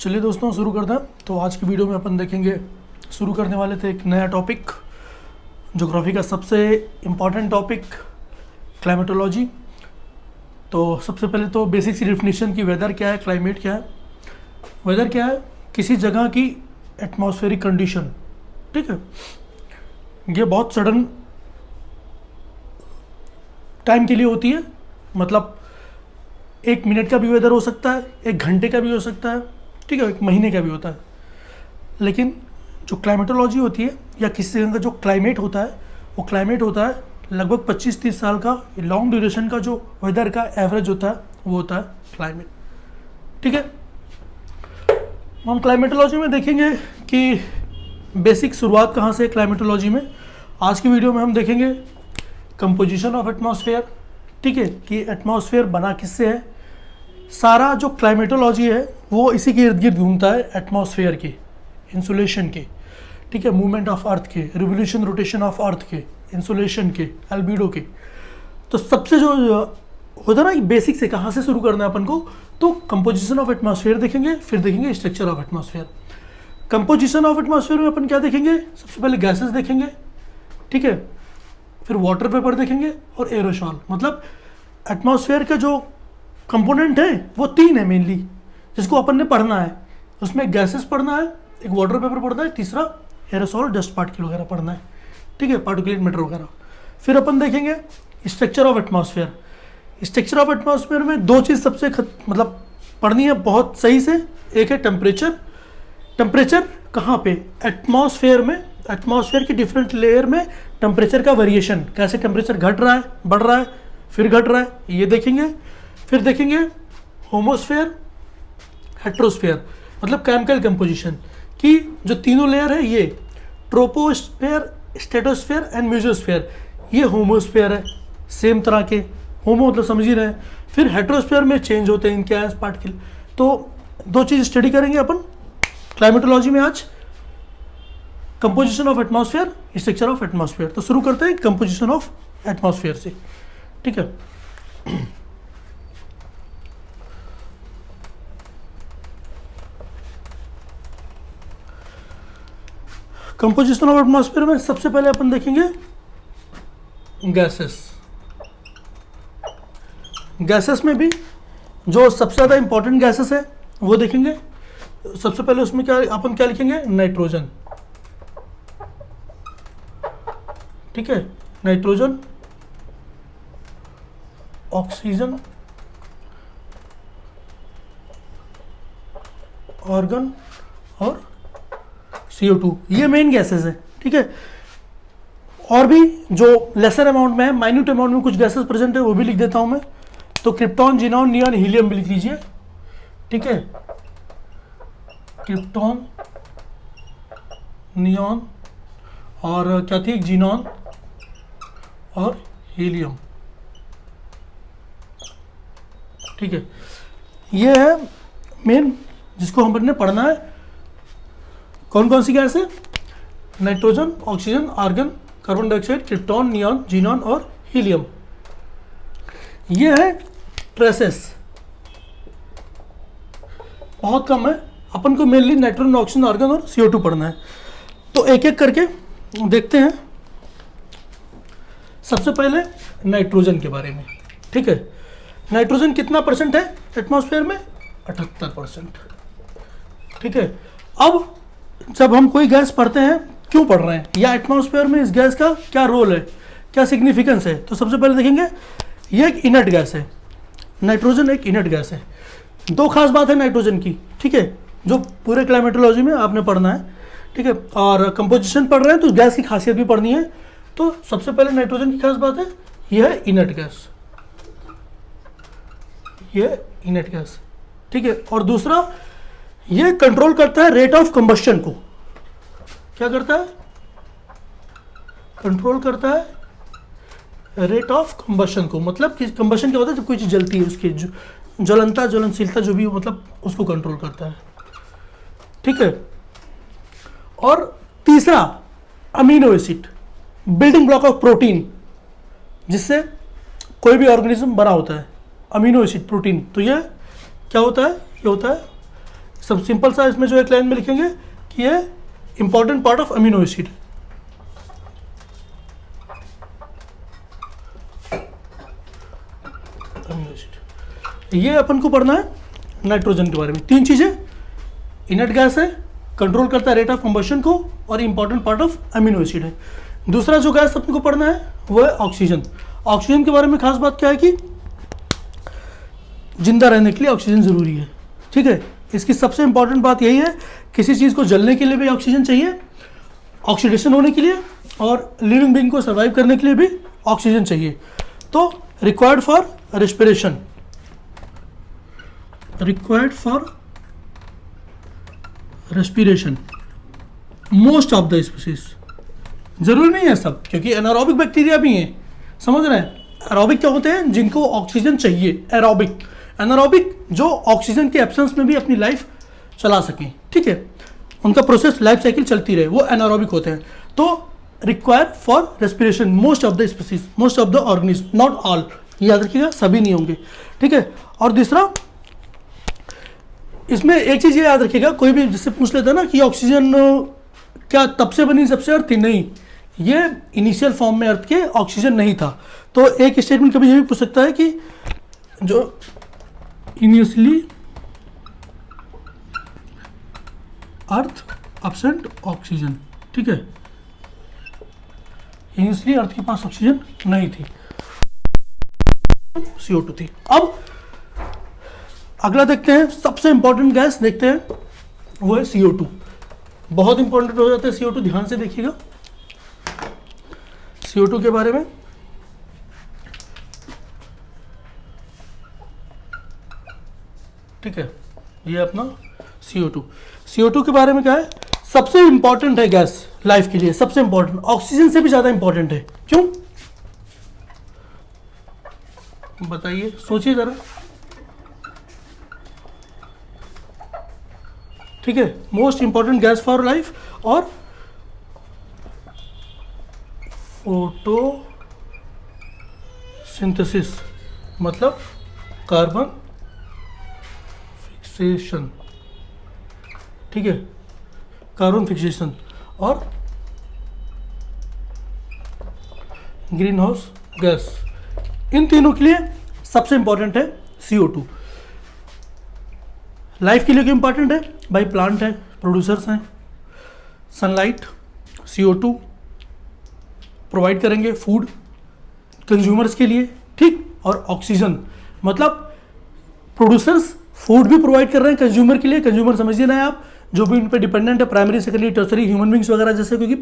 चलिए दोस्तों शुरू करते हैं। तो आज की वीडियो में अपन देखेंगे, शुरू करने वाले थे एक नया टॉपिक, ज्योग्राफी का सबसे इम्पॉर्टेंट टॉपिक क्लाइमेटोलॉजी। तो सबसे पहले तो बेसिक सी डिफिनीशन की वेदर क्या है, क्लाइमेट क्या है। वेदर क्या है? किसी जगह की एटमॉस्फेरिक कंडीशन। ठीक है, ये बहुत सडन टाइम के लिए होती है, मतलब 1 मिनट का भी वेदर हो सकता है, 1 घंटे का भी हो सकता है, ठीक है, 1 महीने का भी होता है। लेकिन जो क्लाइमेटोलॉजी होती है या किसी जगह का जो क्लाइमेट होता है, वो क्लाइमेट होता है लगभग 25-30 साल का लॉन्ग ड्यूरेशन का जो वेदर का एवरेज होता है, वो होता है क्लाइमेट। ठीक है, हम क्लाइमेटोलॉजी में देखेंगे कि बेसिक शुरुआत कहाँ से है क्लाइमेटोलॉजी में। आज की वीडियो में हम देखेंगे कंपोजिशन ऑफ एटमॉस्फेयर। ठीक है, कि एटमॉस्फेयर बना किससे है। सारा जो क्लाइमेटोलॉजी है वो इसी के इर्द गिर्द घूमता है, एटमॉस्फेयर के, इंसुलेशन के, ठीक है, मूवमेंट ऑफ अर्थ के, रिवोल्यूशन रोटेशन ऑफ अर्थ के, इंसुलेशन के, एल्बिडो के। तो सबसे जो होता है ना, बेसिक से कहाँ से शुरू करना है अपन को, तो कंपोजिशन ऑफ एटमॉस्फेयर देखेंगे, फिर देखेंगे structure of atmosphere. Composition of atmosphere में अपन क्या देखेंगे, सबसे पहले गैसेस देखेंगे, ठीक है, फिर वाटर वेपर देखेंगे और एरोसॉल। मतलब एटमॉस्फेयर के जो कंपोनेंट हैं वो 3 है मेनली, जिसको अपन ने पढ़ना है। उसमें गैसेस पढ़ना है, एक वाटर वेपर पढ़ना है, तीसरा एरोसॉल डस्ट पार्टिकल वगैरह पढ़ना है, ठीक है, पार्टिकुलेट मैटर वगैरह। फिर अपन देखेंगे structure of atmosphere. Structure of atmosphere में 2 चीज़ सबसे मतलब पढ़नी है बहुत सही से। एक है टेम्परेचर। टेम्परेचर कहाँ पे? एटमॉस्फेयर में, एटमॉस्फेयर की डिफरेंट लेयर में टेम्परेचर का वेरिएशन, कैसे टेम्परेचर घट रहा है, बढ़ रहा है, फिर घट रहा है, ये देखेंगे। फिर देखेंगे होमोस्फेयर, हेट्रोस्फेयर, मतलब केमिकल कंपोजिशन की जो तीनों लेयर है, ये ट्रोपोस्फेयर, स्ट्रेटोस्फेयर एंड मेसोस्फेयर, ये होमोस्फेयर है, सेम तरह के। होमो मतलब समझ ही रहे हैं। फिर हेट्रोस्फेयर में चेंज होते हैं इनके आयंस पार्टिकल। तो 2 चीज़ स्टडी करेंगे अपन क्लाइमेटोलॉजी में आज, composition of atmosphere, structure of atmosphere. तो शुरू करते हैं कंपोजिशन ऑफ एटमॉस्फेयर से। ठीक है, कंपोजिशन ऑफ एटमॉस्फेयर में सबसे पहले अपन देखेंगे गैसेस। गैसेस में भी जो सबसे ज़्यादा इंपॉर्टेंट गैसेस है वो देखेंगे। सबसे पहले उसमें क्या अपन क्या लिखेंगे, नाइट्रोजन। ठीक है, नाइट्रोजन, ऑक्सीजन, ऑर्गन और CO2, ये मेन गैसेस हैं। ठीक है, और भी जो लेसर अमाउंट में है, माइन्यूट अमाउंट में कुछ गैसेस प्रेजेंट है, वो भी लिख देता हूं मैं। तो क्रिप्टॉन, जिनॉन, नियॉन, हीलियम भी लिख लीजिए। ठीक है, क्रिप्टॉन, नियॉन और क्या थी, जिनॉन और हीलियम। ठीक है, ये है मेन जिसको हमने पढ़ना है। कौन कौन सी गैस है? Nitrogen, oxygen, argon, carbon dioxide, krypton, neon, xenon और हीलियम। ये है ट्रेसेस, बहुत कम है। अपन को मेनली नाइट्रोजन, ऑक्सीजन, आर्गन और CO2 पढ़ना है। तो एक एक करके देखते हैं। सबसे पहले नाइट्रोजन के बारे में। ठीक है, नाइट्रोजन कितना परसेंट है एटमॉस्फेयर में? 78%। ठीक है, अब जब हम कोई गैस पढ़ते हैं, क्यों पढ़ रहे हैं, या एटमॉस्फेयर में इस गैस का क्या रोल है, क्या सिग्निफिकेंस है, तो सबसे पहले देखेंगे ये एक इनर्ट गैस है। नाइट्रोजन एक इनर्ट गैस है। 2 खास बात है नाइट्रोजन की, ठीक है, जो पूरे क्लाइमेटोलॉजी में आपने पढ़ना है। ठीक है, और कंपोजिशन पढ़ रहे हैं तो गैस की खासियत भी पढ़नी है। तो सबसे पहले नाइट्रोजन की खास बात है, यह है इनर्ट गैस, ये इनर्ट गैस। ठीक है, और दूसरा, ये कंट्रोल करता है रेट ऑफ कंबस्शन को। क्या करता है? कंट्रोल करता है रेट ऑफ कंबस्शन को। मतलब कि कंबस्शन क्या होता है, जब कोई चीज़ जलती है उसकी ज्वलनता, ज्वलनशीलता जो भी हो, मतलब उसको कंट्रोल करता है। ठीक है, और तीसरा amino acid, building block of protein, जिससे कोई भी ऑर्गेनिज्म बना होता है, अमीनो एसिड, प्रोटीन। तो ये क्या होता है? ये होता है सब सिंपल सा इसमें जो एक लाइन में लिखेंगे कि ये important part of amino acid. ये अपन को पढ़ना है नाइट्रोजन के बारे में। 3 चीजें, इनर्ट गैस है, कंट्रोल करता है रेट ऑफ कंबशन को, और important part of amino acid है। दूसरा जो गैस अपन को पढ़ना है वो है ऑक्सीजन। ऑक्सीजन के बारे में खास बात क्या है कि जिंदा रहने के लिए ऑक्सीजन जरूरी है, ठीक है। इसकी सबसे इंपॉर्टेंट बात यही है, किसी चीज़ को जलने के लिए भी ऑक्सीजन चाहिए, ऑक्सीडेशन होने के लिए, और लिविंग बीइंग को सर्वाइव करने के लिए भी ऑक्सीजन चाहिए। तो required for respiration, most of the species. जरूरी नहीं है सब, क्योंकि एनारोबिक बैक्टीरिया भी हैं, समझ रहे हैं। एरोबिक क्या होते हैं, जिनको ऑक्सीजन चाहिए, एरोबिक। एनारोबिक जो ऑक्सीजन के एब्सेंस में भी अपनी लाइफ चला सकें, ठीक है, उनका प्रोसेस लाइफ साइकिल चलती रहे, वो एनारोबिक होते हैं। तो require for respiration most of the species, most of the organism, not all, याद रखिएगा, सभी नहीं होंगे, ठीक है। और दूसरा, इसमें एक चीज़ ये याद रखिएगा, कोई भी जिससे पूछ लेता है ना कि ऑक्सीजन क्या तब से बनी सबसे अर्थ थी, नहीं, ये इनिशियल फॉर्म में अर्थ के ऑक्सीजन नहीं था। तो एक स्टेटमेंट कभी ये भी पूछ सकता है कि जो इनिशियली अर्थ एब्सेंट ऑक्सीजन, ठीक है, इनिशियली अर्थ के पास ऑक्सीजन नहीं थी, CO2 थी। अब अगला देखते हैं, सबसे इंपॉर्टेंट गैस देखते हैं, वो है CO2। बहुत इंपॉर्टेंट हो जाता है CO2, ध्यान से देखिएगा CO2 के बारे में। ठीक है, ये अपना CO2 के बारे में क्या है, सबसे इंपॉर्टेंट है गैस लाइफ के लिए, सबसे इंपॉर्टेंट, ऑक्सीजन से भी ज्यादा इंपॉर्टेंट है। क्यों बताइए, सोचिए जरा, ठीक है, most important gas for life, और फोटोसिंथेसिस मतलब कार्बन फिक्सेशन, ठीक है, कार्बन फिक्सेशन, और ग्रीन हाउस गैस, इन तीनों के लिए सबसे इंपॉर्टेंट है CO2। लाइफ के लिए क्यों इंपॉर्टेंट है भाई, प्लांट है, प्रोड्यूसर्स हैं, सनलाइट CO2 प्रोवाइड करेंगे, फूड कंज्यूमर्स के लिए, ठीक, और ऑक्सीजन मतलब प्रोड्यूसर्स फूड भी प्रोवाइड कर रहे हैं कंज्यूमर के लिए। कंज्यूमर समझिए ना आप, जो भी उन पर डिपेंडेंट है, primary secondary tertiary human beings वगैरह जैसे, क्योंकि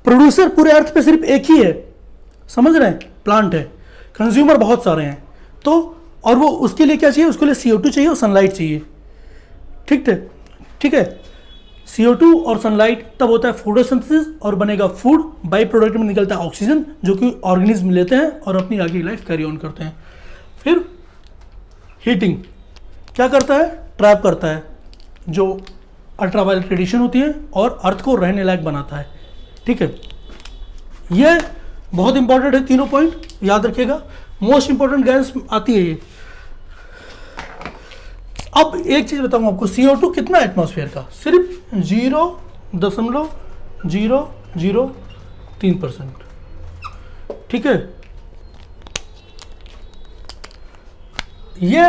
प्रोड्यूसर पूरे अर्थ पे सिर्फ एक ही है, समझ रहे हैं, प्लांट है, कंज्यूमर बहुत सारे हैं। तो और वो उसके लिए क्या चाहिए, उसके लिए CO2 चाहिए और सनलाइट चाहिए, ठीक है, ठीक है। CO2 और सनलाइट तब होता है फोटोसिंथेसिस और बनेगा फूड, बाई प्रोडक्ट में निकलता है ऑक्सीजन, जो कि ऑर्गेनिज्म लेते हैं और अपनी आगे लाइफ कैरी ऑन करते हैं। फिर हीटिंग क्या करता है, ट्रैप करता है जो अल्ट्रावायलेट रेडिएशन होती है और अर्थ को रहने लायक बनाता है, ठीक है। ये बहुत इंपॉर्टेंट है, तीनों पॉइंट याद रखिएगा। मोस्ट इंपॉर्टेंट गैस आती है ये। अब एक चीज बताऊं आपको, CO2 कितना एटमॉस्फेयर का, सिर्फ 0.003%, ठीक है। ये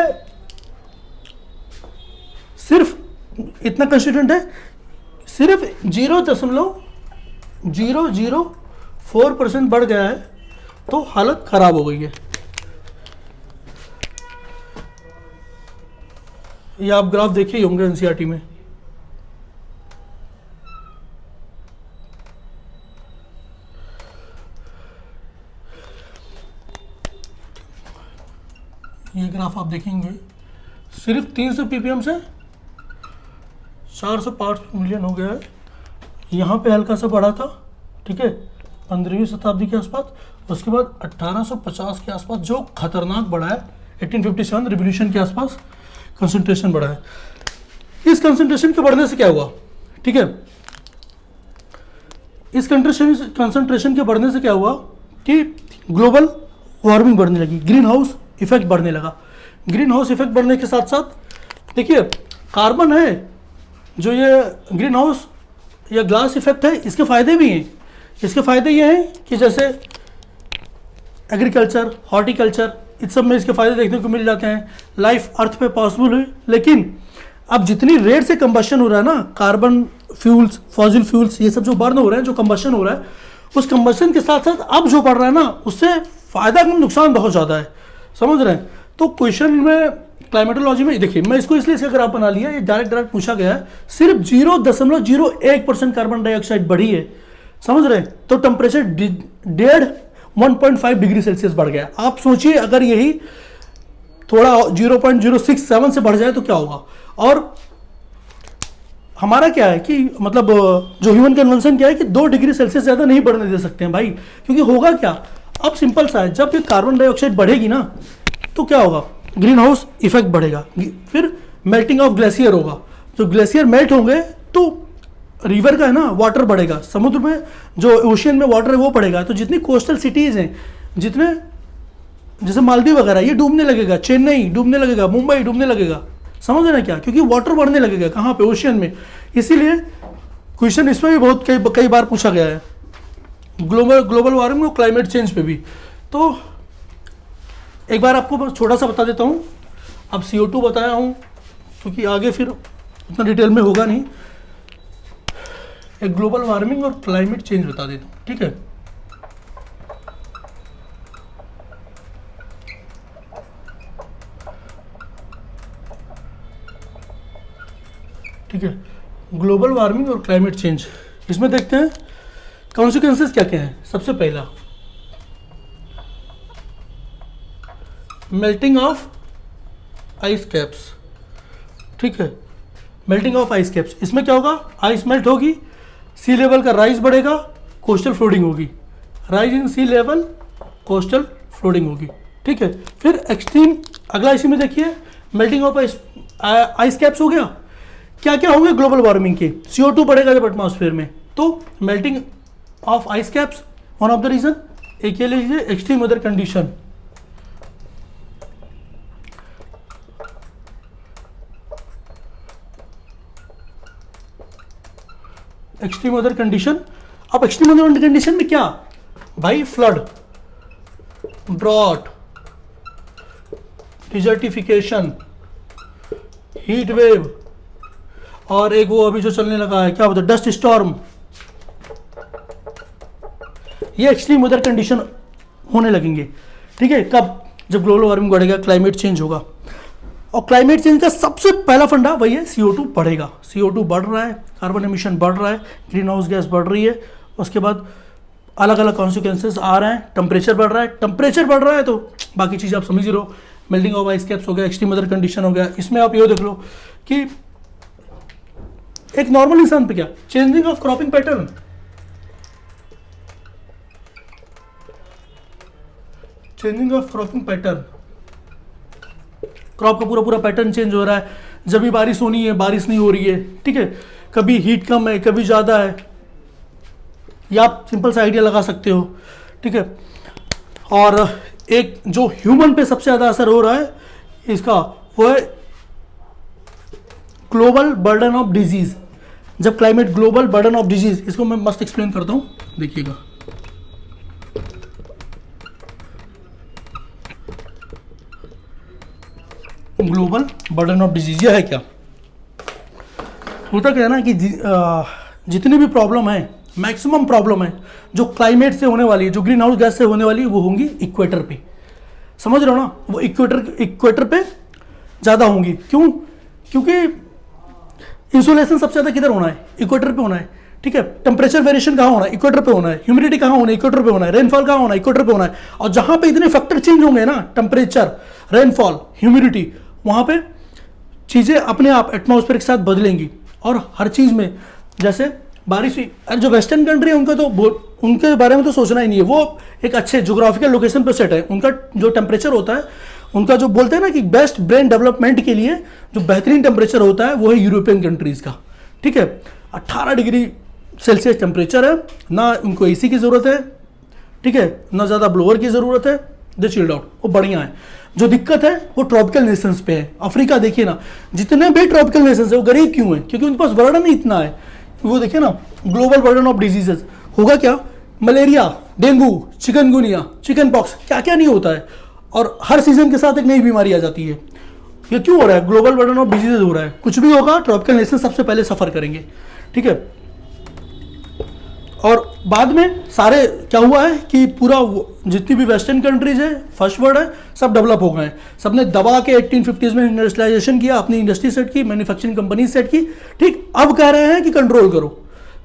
सिर्फ इतना कंस्टिट्यूएंट है, सिर्फ 0.004% बढ़ गया है तो हालत खराब हो गई है। ये आप ग्राफ देखे ही होंगे NCERT में। ये ग्राफ आप देखेंगे, सिर्फ 300 ppm से 400 पार्ट्स मिलियन हो गया है। यहाँ पे हल्का सा बढ़ा था, ठीक है, 15वीं शताब्दी के आसपास। उसके बाद 1850 के आसपास जो खतरनाक बढ़ा है, 1857 रिवोल्यूशन के आसपास कंसंट्रेशन बढ़ा है। इस कंसंट्रेशन के बढ़ने से क्या हुआ, ठीक है, इस कंसंट्रेशन के बढ़ने से क्या हुआ कि ग्लोबल वार्मिंग बढ़ने लगी, ग्रीन हाउस इफेक्ट बढ़ने लगा। ग्रीन हाउस इफेक्ट बढ़ने के साथ साथ देखिए कार्बन है जो ये ग्रीन हाउस या ग्लास इफेक्ट है, इसके फ़ायदे भी हैं। इसके फ़ायदे ये हैं कि जैसे एग्रीकल्चर, हॉर्टिकल्चर, इस सब में इसके फ़ायदे देखने को मिल जाते हैं। लाइफ अर्थ पे पॉसिबल हुई। लेकिन अब जितनी रेट से कंबशन हो रहा है ना, कार्बन फ्यूल्स, फॉसिल फ्यूल्स, ये सब जो बर्न हो रहे हैं, जो कंबशन हो रहा है, उस कंबशन के साथ साथ अब जो बढ़ रहा है ना, उससे फ़ायदा कम नुकसान बहुत ज़्यादा है। समझ रहे हैं? तो क्वेश्चन में क्लाइमेटोलॉजी में देखिए, मैं इसको इसलिए इसका ग्राफ बना लिया, ये डायरेक्ट पूछा गया है। सिर्फ 0.01% कार्बन डाइऑक्साइड बढ़ी है। समझ रहे हैं? तो टेम्परेचर 1.5 डिग्री सेल्सियस बढ़ गया। आप सोचिए अगर यही थोड़ा 0.067 से बढ़ जाए तो क्या होगा। और हमारा क्या है कि मतलब जो ह्यूमन कन्वेंशन क्या है कि 2 डिग्री सेल्सियस ज़्यादा नहीं बढ़ने दे सकते हैं भाई, क्योंकि होगा क्या, अब सिंपल सा है, जब ये कार्बन डाइऑक्साइड बढ़ेगी ना तो क्या होगा, ग्रीन हाउस इफेक्ट बढ़ेगा, फिर मेल्टिंग ऑफ ग्लेशियर होगा। जो ग्लेशियर मेल्ट होंगे तो रिवर का है ना वाटर बढ़ेगा, समुद्र में जो ओशियन में वाटर है वो बढ़ेगा। तो जितनी कोस्टल सिटीज़ हैं, जितने जैसे मालदीव वगैरह, ये डूबने लगेगा, चेन्नई डूबने लगेगा, मुंबई डूबने लगेगा। समझ रहे हैं क्या? क्योंकि वाटर बढ़ने लगेगा कहाँ पे, ओशियन में। इसीलिए क्वेश्चन इसमें भी बहुत कई बार पूछा गया है, ग्लोबल वार्मिंग और क्लाइमेट चेंज पे भी। तो एक बार आपको बस छोटा सा बता देता हूँ। अब CO2 बताया हूँ क्योंकि आगे फिर उतना डिटेल में होगा नहीं। एक ग्लोबल वार्मिंग और क्लाइमेट चेंज बता देता हूँ, ठीक है। ठीक है, ग्लोबल वार्मिंग और क्लाइमेट चेंज, इसमें देखते हैं कॉन्सिक्वेंसेस क्या क्या हैं। सबसे पहला, मेल्टिंग ऑफ आइस कैप्स। ठीक है, मेल्टिंग ऑफ आइस कैप्स, इसमें क्या होगा, आइस मेल्ट होगी, सी लेवल का राइज बढ़ेगा, कोस्टल फ्लोडिंग होगी। Rise in sea level, coastal flooding होगी। ठीक है, फिर एक्सट्रीम, अगला इसी में देखिए, मेल्टिंग ऑफ आइस कैप्स हो गया। क्या क्या होंगे ग्लोबल वार्मिंग के, CO2 बढ़ेगा जब एटमॉस्फेयर में, तो melting of ice caps one of the reason. एक ये लीजिए extreme weather condition, extreme weather condition. अब एक्सट्रीम वेदर कंडीशन में क्या भाई, flood, drought, desertification, heat wave, और एक वो अभी जो चलने लगा है क्या बोलते हैं, डस्ट स्टॉर्म। ये एक्सट्रीम वेदर कंडीशन होने लगेंगे। ठीक है, कब, जब ग्लोबल वार्मिंग बढ़ेगा, क्लाइमेट चेंज होगा। और क्लाइमेट चेंज का सबसे पहला फंडा वही है, CO2 बढ़ेगा। CO2 बढ़ रहा है, कार्बन एमिशन बढ़ रहा है, ग्रीन हाउस गैस बढ़ रही है। उसके बाद अलग अलग कॉन्सिक्वेंसेस आ रहे हैं, टेम्परेचर बढ़ रहा है। टेम्परेचर बढ़ रहा है तो बाकी चीज़ आप समझ ही रहो, मेल्टिंग ऑफ आइस कैप्स हो गया, एक्सट्रीम वेदर कंडीशन हो गया। इसमें आप ये देख लो कि एक नॉर्मल इंसान पे क्या, changing of cropping pattern, changing of cropping pattern, crop का पूरा पैटर्न चेंज हो रहा है। जब भी बारिश होनी है बारिश नहीं हो रही है। ठीक है, कभी हीट कम है, कभी ज़्यादा है, या आप सिंपल सा आइडिया लगा सकते हो। ठीक है, और एक जो ह्यूमन पे सबसे ज़्यादा असर हो रहा है इसका, वो है ग्लोबल बर्डन ऑफ डिजीज। जब climate, global burden of disease, इसको मैं मस्त एक्सप्लेन करता हूँ, देखिएगा। ग्लोबल बर्डन ऑफ डिजीज यह है क्या, होता क्या है ना कि जितनी भी प्रॉब्लम है, मैक्सिमम प्रॉब्लम है जो क्लाइमेट से होने वाली है, जो ग्रीन हाउस गैस से होने वाली है, वो होंगी इक्वेटर पे। समझ रहे हो ना, वो इक्वेटर पे ज़्यादा होंगी। क्यों? क्योंकि इंसुलेशन सबसे ज़्यादा किधर होना है, इक्वेटर पे होना है। ठीक है, टेम्परेचर वेरिएशन कहाँ होना है, इक्वेटर पे होना है। ह्यूमिडिटी कहाँ होना है, इक्वेटर पे होना है। रेनफॉल कहाँ होना है, इक्वेटर पे होना है। और जहाँ पे इतने फैक्टर चेंज होंगे ना, टेम्परेचर, रेनफॉल, ह्यूमिडिटी, वहाँ पे चीज़ें अपने आप एटमॉस्फेयर के साथ बदलेंगी। और हर चीज़ में, जैसे बारिश हुई, जो वेस्टर्न कंट्री है उनका तो उनके बारे में तो सोचना ही नहीं है, वो एक अच्छे जोग्राफिकल लोकेशन पर सेट है। उनका जो टेम्परेचर होता है, उनका जो बोलते हैं ना कि बेस्ट ब्रेन डेवलपमेंट के लिए जो बेहतरीन टेम्परेचर होता है वो है यूरोपियन कंट्रीज़ का। ठीक है, 18 डिग्री सेल्सियस टेम्परेचर है, ना उनको AC की ज़रूरत है। ठीक है, ना ज़्यादा ब्लोअर की ज़रूरत है, दे चिल्ड आउट, वो बढ़िया है। जो दिक्कत है वो ट्रॉपिकल नेशंस पे है। अफ्रीका देखिए ना, जितने भी ट्रॉपिकल नेशंस है वो गरीब क्यों है? क्योंकि उनके पास बर्डन ही इतना है। वो देखिए ना, ग्लोबल बर्डन ऑफ डिजीजेस होगा क्या, malaria, dengue, chikungunya, chicken pox, क्या क्या नहीं होता है, और हर सीजन के साथ एक नई बीमारी आ जाती है। ये क्यों हो रहा है? ग्लोबल बर्डन ऑफ डिजीजेज हो रहा है। कुछ भी होगा ट्रॉपिकल नेशन सबसे पहले सफर करेंगे, ठीक है। और बाद में सारे क्या हुआ है कि पूरा जितनी भी वेस्टर्न कंट्रीज है, फर्स्ट वर्ल्ड है, सब डेवलप हो गए। सबने दबा के 1850s में इंडस्ट्रियलाइजेशन किया, अपनी इंडस्ट्री सेट की, मैन्युफैक्चरिंग कंपनी सेट की, ठीक। अब कह रहे हैं कि कंट्रोल करो।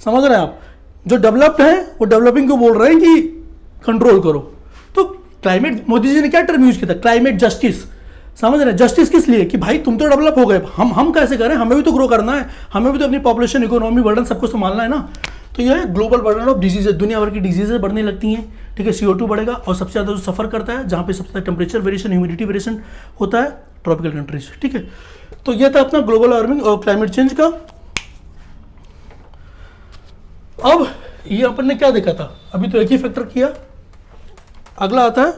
समझ रहे हैं आप? जो डेवलप्ड है वो डेवलपिंग को बोल रहे हैं कि कंट्रोल करो। तो क्लाइमेट, मोदी जी ने क्या टर्म यूज किया था? Climate justice. समझ रहे हैं? जस्टिस किस लिए? कि भाई तुम तो डेवलप हो गए, हम कैसे करें? हमें भी तो ग्रो करना है, हमें भी तो अपनी पॉपुलेशन, इकोनॉमी, बर्डन सबको संभालना है ना। तो यह है ग्लोबल बर्डन ऑफ डिजीजेज। दुनिया भर की डिजीजेज बढ़ने लगती हैं, ठीक है। CO2 बढ़ेगा, और सबसे ज़्यादा जो सफ़र करता है, जहाँ पे सबसे ज़्यादा टेम्परेचर वेरिएशन, ह्यूमिडिटी वेरिएशन होता है, ट्रॉपिकल कंट्रीज, ठीक है। तो यह था अपना ग्लोबल वार्मिंग और क्लाइमेट चेंज का। अब ये अपन ने क्या देखा था? अभी तो एक ही फैक्टर किया, अगला आता है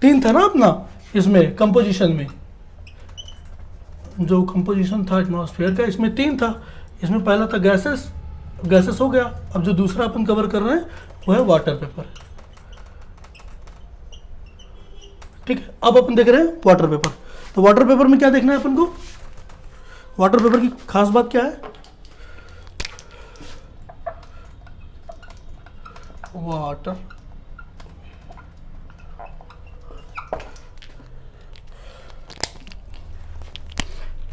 3 था ना अपना इसमें कंपोजिशन में, जो कंपोजिशन था एटमॉस्फेयर का, इसमें 3 था। इसमें पहला था गैसेस हो गया। अब जो दूसरा अपन कवर कर रहे हैं वो है वाटर पेपर, ठीक है। अब अपन देख रहे हैं वाटर पेपर। तो वाटर पेपर में क्या देखना है अपन को? वाटर पेपर की खास बात क्या है? वाटर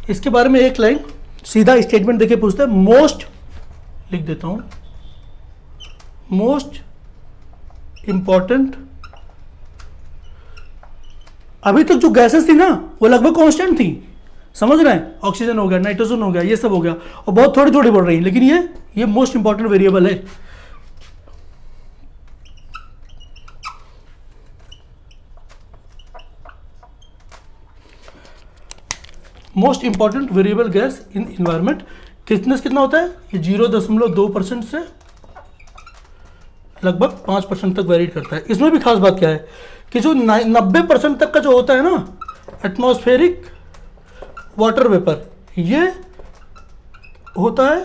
इसके बारे में एक लाइन सीधा स्टेटमेंट देके पूछते हैं। मोस्ट, लिख देता हूं, मोस्ट इंपॉर्टेंट। अभी तक जो गैसेस थी ना वो लगभग कांस्टेंट थी, समझ रहे हैं? ऑक्सीजन हो गया, नाइट्रोजन हो गया, ये सब हो गया, और बहुत थोड़ी थोड़ी बढ़ रही है। लेकिन ये मोस्ट इंपॉर्टेंट वेरिएबल है। Most important variable gas in environment. Thickness कितना होता है? ये 0.2% से लगभग 5% तक वेरी करता है। इसमें भी खास बात क्या है कि जो 90% तक का जो होता है ना एटमॉस्फेरिक वाटर वेपर, ये होता है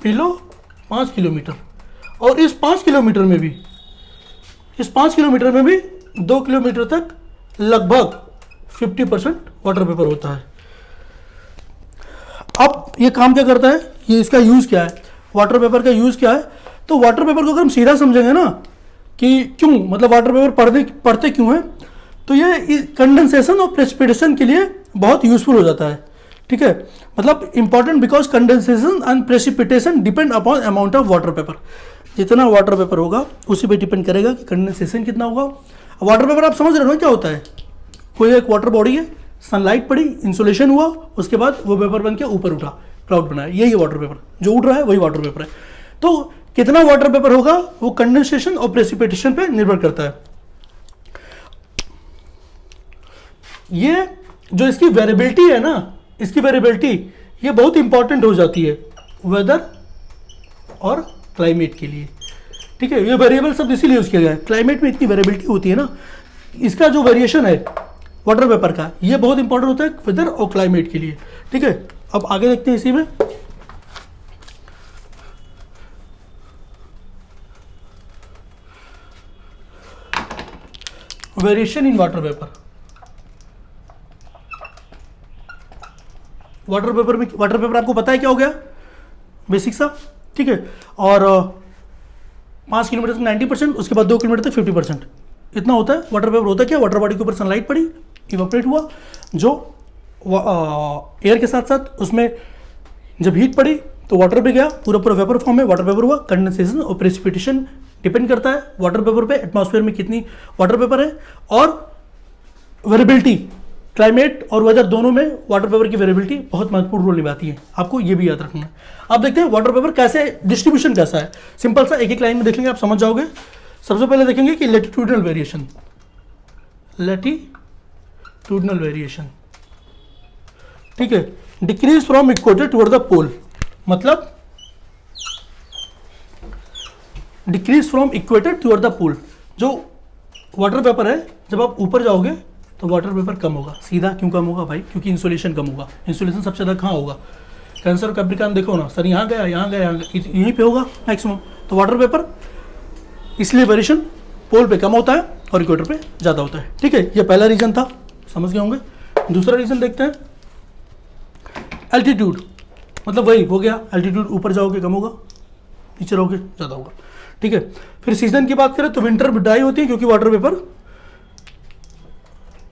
बिलो 5 किलोमीटर। और इस 5 किलोमीटर में भी 2 किलोमीटर तक लगभग 50% वाटर वेपर होता है। अब ये काम क्या करता है? ये इसका यूज़ क्या है? वाटर पेपर का यूज़ क्या है? तो वाटर पेपर को अगर हम सीधा समझेंगे ना कि क्यों, मतलब वाटर पेपर पढ़ते क्यों हैं, तो ये कंडेंसेशन और प्रेसिपिटेशन के लिए बहुत यूजफुल हो जाता है, ठीक है। मतलब important because condensation and precipitation depend upon amount of water vapour. जितना वाटर पेपर होगा उसी पे डिपेंड करेगा कि कंडेंसेशन कितना होगा। वाटर पेपर आप समझ रहे हो ना क्या होता है? कोई एक वाटर बॉडी है, सनलाइट पड़ी, इंसुलेशन हुआ, उसके बाद वो पेपर बन के ऊपर उठा, क्लाउड बनाया, यही वाटर पेपर। जो उड़ रहा है वही वाटर पेपर है। तो कितना वाटर पेपर होगा वो कंडेंसेशन और प्रेसिपिटेशन पे निर्भर करता है। ये जो इसकी वेरिएबिलिटी है ना, इसकी वेरिएबिलिटी ये बहुत इंपॉर्टेंट हो जाती है वेदर और क्लाइमेट के लिए, ठीक है। ये वेरिएबल सब इसीलिए यूज किया गया है। क्लाइमेट में इतनी वेरिएबिलिटी होती है ना, इसका जो वेरिएशन है वाटर पेपर का, ये बहुत इंपॉर्टेंट होता है वेदर और क्लाइमेट के लिए, ठीक है। अब आगे देखते हैं इसी में। Variation in water vapour. Water vapour आपको पता है क्या हो गया? बेसिक सा, ठीक है। और 5 किलोमीटर तक 90%, उसके बाद 2 किलोमीटर तक 50%, इतना होता है वाटर पेपर। होता है क्या? वाटर बॉडी के ऊपर सनलाइट पड़ी, इवापोरेट हुआ, जो एयर के साथ साथ उसमें जब हीट पड़ी तो वाटर पे गया, पूरा वेपर फॉर्म में वाटर पेपर हुआ। कंडेंसेशन और प्रेसिपिटेशन डिपेंड करता है वाटर पेपर पे, एटमॉस्फेयर में कितनी वाटर पेपर है। और वेरिएबिलिटी, क्लाइमेट और वेदर दोनों में वाटर पेपर की वेरिएबिलिटी बहुत महत्वपूर्ण रोल निभाती है, आपको ये भी याद रखना है। अब देखते हैं वाटर पेपर कैसे, डिस्ट्रीब्यूशन कैसा है। सिंपल सा एक एक लाइन में देख लेंगे, आप समझ जाओगे। सबसे पहले देखेंगे कि लैटिट्यूडनल वेरिएशन, लैटिट्यूडनल वेरिएशन, ठीक है। Decrease from equator toward the pole, मतलब decrease from equator toward the pole. जो वाटर पेपर है, जब आप ऊपर जाओगे तो वाटर वेपर कम होगा। सीधा क्यों कम होगा भाई? क्योंकि इंसुलेशन कम होगा। इंसुलेशन सबसे ज़्यादा कहाँ होगा? कैंसर और कैप्रिकॉर्न देखो ना सर, यहाँ गया, यहाँ गया, यहाँ गया, यहीं पे होगा मैक्सिमम। तो वाटर वेपर इसलिए वेरिएशन पोल पे कम होता है और इक्वेटर पे ज़्यादा होता है। ठीक है, ये पहला रीज़न था, समझ गए होंगे। दूसरा रीज़न देखते हैं, एल्टीट्यूड, मतलब वही हो गया, एल्टीट्यूड ऊपर जाओगे कम होगा, नीचे रहोगे ज़्यादा होगा। ठीक है, फिर सीजन की बात करें तो विंटर ड्राई होती है, क्योंकि वाटर वेपर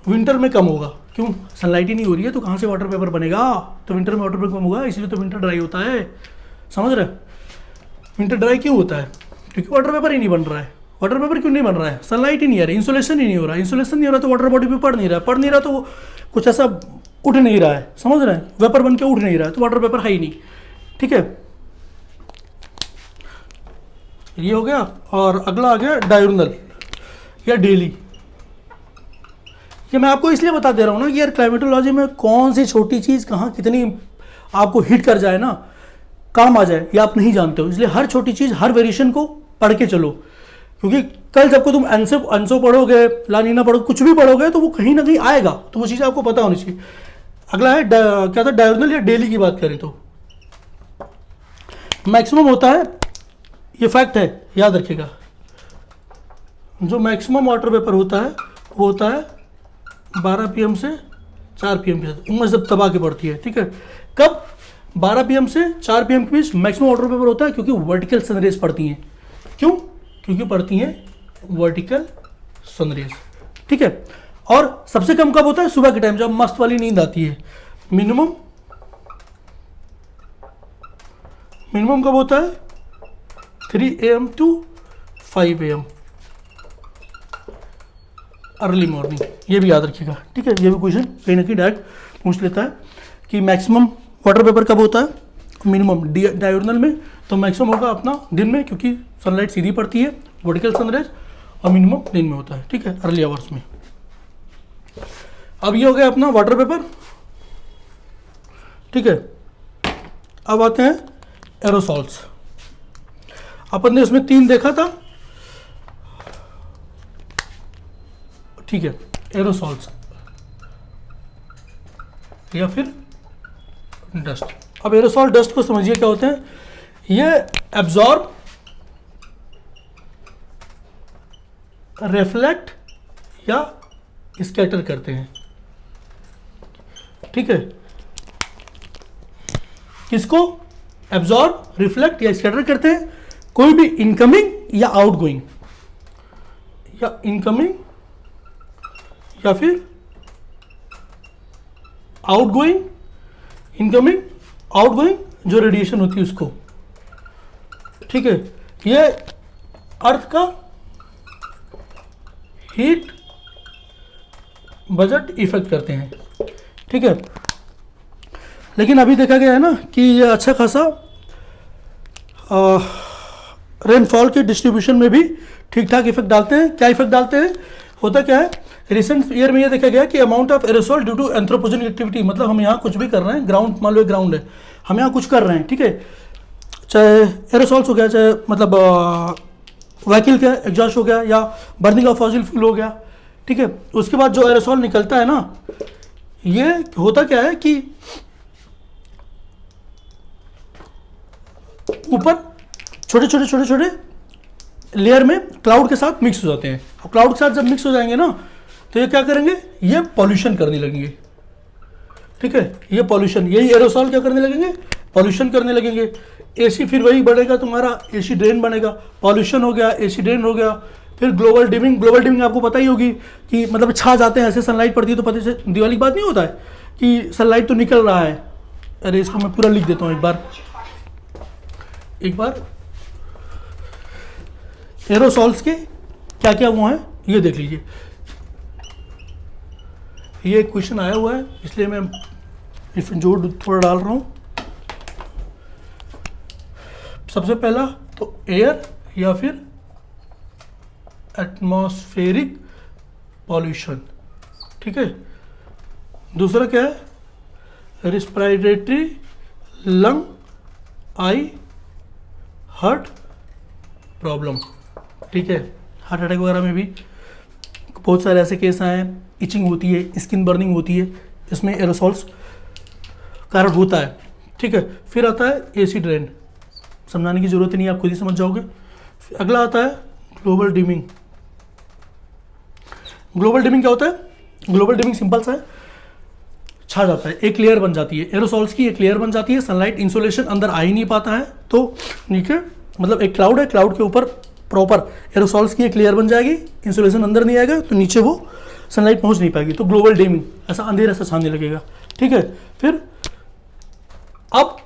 विंटर में कम होगा। क्यों? सनलाइट ही नहीं हो रही है, तो कहाँ से वाटर वेपर बनेगा? तो विंटर में वाटर वेपर कम होगा, इसलिए तो विंटर ड्राई होता है। समझ रहे? विंटर ड्राई क्यों होता है? क्योंकि वाटर वेपर ही नहीं बन रहा है। वाटर वेपर क्यों नहीं बन रहा है? सनलाइट ही नहीं आ रही, इंसुलेशन ही नहीं हो रहा। इंसुलेशन नहीं हो रहा तो वाटर बॉडी पे पड़ नहीं रहा, तो कुछ ऐसा उठ नहीं रहा है। समझ रहे हैं? वेपर बन के उठ नहीं रहा है, तो वाटर वेपर है ही नहीं। ठीक है, ये हो गया। और अगला आ गया डायurnal या डेली। ये मैं आपको इसलिए बता दे रहा हूँ ना कि यार क्लाइमेटोलॉजी में कौन सी छोटी चीज़ कहाँ कितनी आपको हिट कर जाए ना, काम आ जाए, ये आप नहीं जानते हो। इसलिए हर छोटी चीज़, हर वेरिएशन को पढ़ के चलो, क्योंकि कल जब को तुम एंसो पढ़ोगे, लानीना पढ़ोगे, कुछ भी पढ़ोगे, तो वो कहीं ना कहीं आएगा, तो वो चीज़ आपको पता होनी चाहिए। अगला है क्या था, डायurnal या डेली की बात करें तो मैक्सिमम होता है, ये फैक्ट है, याद रखिएगा। जो मैक्सिमम वाटर वेपर होता है वो होता है 12 PM से 4 PM के साथ, उम्र जब दबा के पड़ती है। ठीक है, कब? 12 PM से 4 PM के बीच मैक्सिमम वाटर वेपर होता है, क्योंकि वर्टिकल सनरेज पड़ती हैं। क्यों? क्योंकि पड़ती हैं वर्टिकल सनरेज। ठीक है, और सबसे कम कब होता है? सुबह के टाइम, जब मस्त वाली नींद आती है। मिनिमम कब होता है? 3 AM to 5 AM, early morning. ये भी याद रखिएगा। ठीक है, ये भी क्वेश्चन कहीं ना कहीं डायरेक्ट पूछ लेता है कि मैक्सिमम वाटर वेपर कब होता है। मिनिमम डायurnal में तो मैक्सिमम होगा अपना दिन में, क्योंकि सनलाइट सीधी पड़ती है, वर्टिकल सनराइज, और मिनिमम दिन में होता है। ठीक है, अर्ली आवर्स में। अब ये हो गया अपना वाटर वेपर। ठीक है, अब आते हैं एरोसॉल्स। अपन ने इसमें 3 देखा था। ठीक है, एरोसॉल्स या फिर डस्ट। अब एरोसॉल डस्ट को समझिए क्या होते हैं। ये एब्जॉर्ब, रिफ्लेक्ट या स्कैटर करते हैं। ठीक है, किसको? एब्जॉर्ब, रिफ्लेक्ट या स्कैटर करते हैं कोई भी इनकमिंग या आउटगोइंग, या इनकमिंग या फिर आउटगोइंग, इनकमिंग, आउटगोइंग जो रेडिएशन होती है उसको। ठीक है, ये अर्थ का हीट बजट इफेक्ट करते हैं। ठीक है, लेकिन अभी देखा गया है ना कि ये अच्छा खासा रेनफॉल के डिस्ट्रीब्यूशन में भी ठीक ठाक इफेक्ट डालते हैं। क्या इफेक्ट डालते हैं? होता क्या है, रिसेंट ईयर में ये देखा गया कि amount of aerosol due to anthropogenic activity, मतलब हम यहाँ कुछ भी कर रहे हैं, ग्राउंड, मान लो ग्राउंड है, हम यहाँ कुछ कर रहे हैं। ठीक है, चाहे एरोसॉल्स हो गया, चाहे मतलब व्हीकल का एग्जॉस्ट हो गया, या बर्निंग ऑफ फॉसिल फ्यूल हो गया। ठीक है, उसके बाद जो एरोसॉल निकलता है ना, ये होता क्या है कि ऊपर छोटे छोटे लेयर में क्लाउड के साथ मिक्स हो जाते हैं। और क्लाउड के साथ जब मिक्स हो जाएंगे ना, तो ये क्या करेंगे, ये पॉल्यूशन करने लगेंगे। ठीक है, ये पॉल्यूशन, यही एरोसॉल क्या करने लगेंगे, पॉल्यूशन करने लगेंगे। एसी फिर वही बढ़ेगा तुम्हारा, एसी ड्रेन बनेगा, पॉल्यूशन हो गया, एसी ड्रेन हो गया। फिर ग्लोबल डिमिंग आपको पता ही होगी कि मतलब छा जाते हैं, ऐसे सनलाइट पड़ती है तो पता से दिवाली की बात नहीं होता है कि सनलाइट तो निकल रहा है। अरे इसको मैं पूरा लिख देता हूँ एक बार एरोसॉल्स के क्या क्या वो हैं ये देख लीजिए। ये क्वेश्चन आया हुआ है, इसलिए मैं इसमें जोड़ थोड़ा डाल रहा हूँ। सबसे पहला तो एयर या फिर एटमॉस्फेरिक पॉल्यूशन। ठीक है, दूसरा क्या है, रेस्पिरेटरी, लंग, आई, हार्ट प्रॉब्लम। ठीक है, हार्ट अटैक वगैरह में भी बहुत सारे ऐसे केस आए हैं। इचिंग होती है, स्किन बर्निंग होती है, इसमें एरोसॉल्स कारण होता है। ठीक है, फिर आता है एसिड रेन, समझाने की ज़रूरत नहीं है, आप खुद ही समझ जाओगे। अगला आता है ग्लोबल डिमिंग। ग्लोबल डिमिंग क्या होता है? ग्लोबल डिमिंग सिंपल सा है, छा जाता है, एक लेयर बन जाती है, एरोसॉल्स की एक लेयर बन जाती है, सनलाइट इंसोलेशन अंदर आ ही नहीं पाता है, तो नीचे मतलब एक क्लाउड है, क्लाउड के ऊपर प्रॉपर एरोसॉल्स की एक लेयर बन जाएगी, इंसोलेशन अंदर नहीं आएगा, तो नीचे वो सनलाइट पहुंच नहीं पाएगी, तो ग्लोबल डिमिंग, ऐसा अंधेरा सा छाने लगेगा। ठीक है, फिर अब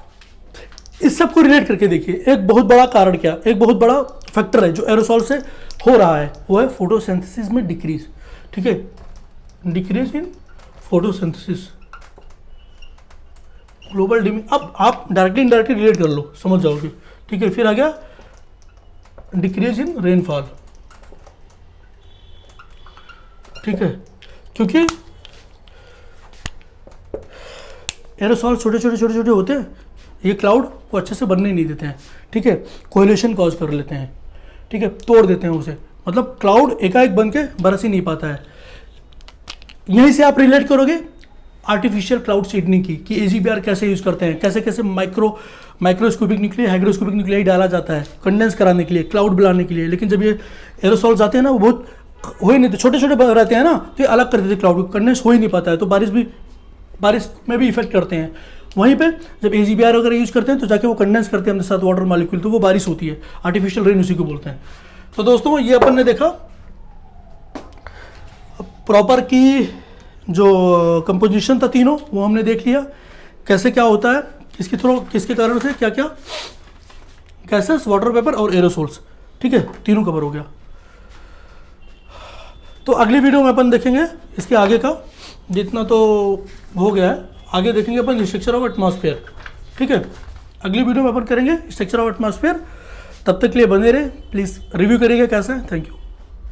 इस सब को रिलेट करके देखिए, एक बहुत बड़ा कारण क्या, एक बहुत बड़ा फैक्टर है जो एरोसॉल से हो रहा है, वो है फोटोसिंथेसिस में डिक्रीज। ठीक है, decrease in photosynthesis, global dimming. अब आप डायरेक्टली इनडायरेक्टली रिलेट कर लो, समझ जाओगे। ठीक है, फिर आ गया डिक्रीज इन रेनफॉल। ठीक है, क्योंकि एरोसॉल छोटे छोटे होते हैं, ये क्लाउड को अच्छे से बनने नहीं देते हैं। ठीक है, कोएलेशन कॉज कर लेते हैं। ठीक है, तोड़ देते हैं उसे, मतलब क्लाउड एकाएक बन के बरस ही नहीं पाता है। यहीं से आप रिलेट करोगे आर्टिफिशियल क्लाउड सीडनिंग की, कि AGBR कैसे यूज़ करते हैं, कैसे कैसे माइक्रोस्कोपिक न्यूक्लियाई, हाइग्रोस्कोपिक न्यूक्लियाई डाला जाता है कंडेंस कराने के लिए, क्लाउड बनाने के लिए। लेकिन जब ये एरोसॉल्स आते हैं ना, वो बहुत हो ही नहीं, छोटे छोटे रहते हैं ना, तो ये अलग कर देते हैं क्लाउड को, कंडेंस हो ही नहीं पाता है, तो बारिश में भी इफेक्ट करते हैं। वहीं पे जब AGBR वगैरह यूज़ करते हैं तो जाके वो कंडेंस करते हैं अपने साथ वाटर मॉलिक्यूल, तो वो बारिश होती है, आर्टिफिशियल रेन उसी को बोलते हैं। तो दोस्तों ये अपन ने देखा प्रॉपर की जो कंपोजिशन था तीनों, वो हमने देख लिया, कैसे क्या होता है, किसके कारण से क्या क्या गैसेस, वाटर वेपर और एरोसोल्स। ठीक है, तीनों कवर हो गया। तो अगली वीडियो में अपन देखेंगे इसके आगे का, जितना तो हो गया है, आगे देखेंगे अपन स्ट्रक्चर ऑफ एटमॉस्फेयर। ठीक है, अगली वीडियो में अपन करेंगे स्ट्रक्चर ऑफ एटमॉस्फेयर। तब तक के लिए बने रहे, प्लीज़ रिव्यू करिएगा कैसा है। Thank you.